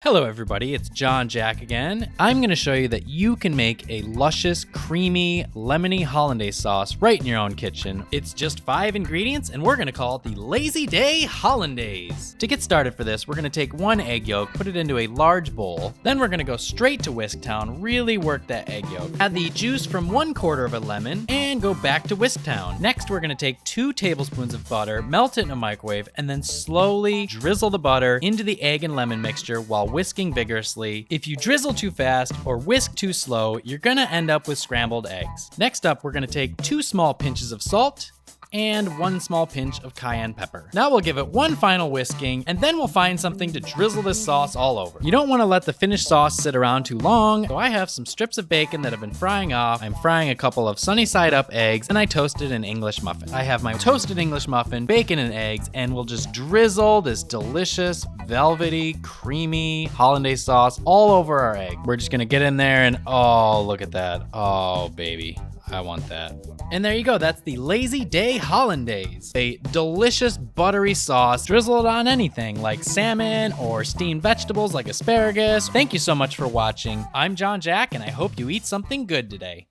Hello everybody, it's John Jack again. I'm going to show you that you can make a luscious, creamy, lemony hollandaise sauce right in your own kitchen. It's just 5 ingredients and we're going to call it the Lazy Day Hollandaise. To get started for this, we're going to take 1 egg yolk, put it into a large bowl. Then we're going to go straight to whisk town, really work that egg yolk. Add the juice from 1/4 of a lemon and go back to whisk town. Next, we're going to take 2 tablespoons of butter, melt it in a microwave, and then slowly drizzle the butter into the egg and lemon mixture while whisking vigorously. If you drizzle too fast or whisk too slow, you're gonna end up with scrambled eggs. Next up, we're gonna take 2 small pinches of salt and 1 small pinch of cayenne pepper. Now we'll give it 1 final whisking, and then we'll find something to drizzle this sauce all over. You don't want to let the finished sauce sit around too long, so I have some strips of bacon that have been frying off. I'm frying a couple of sunny side up eggs, and I toasted an English muffin. I have my toasted English muffin, bacon and eggs, and we'll just drizzle this delicious, velvety, creamy hollandaise sauce all over our egg. We're just gonna get in there and oh, look at that. Oh, baby. I want that. And there you go, that's the Lazy Day Hollandaise. A delicious buttery sauce, drizzle it on anything like salmon or steamed vegetables like asparagus. Thank you so much for watching. I'm John Jack and I hope you eat something good today.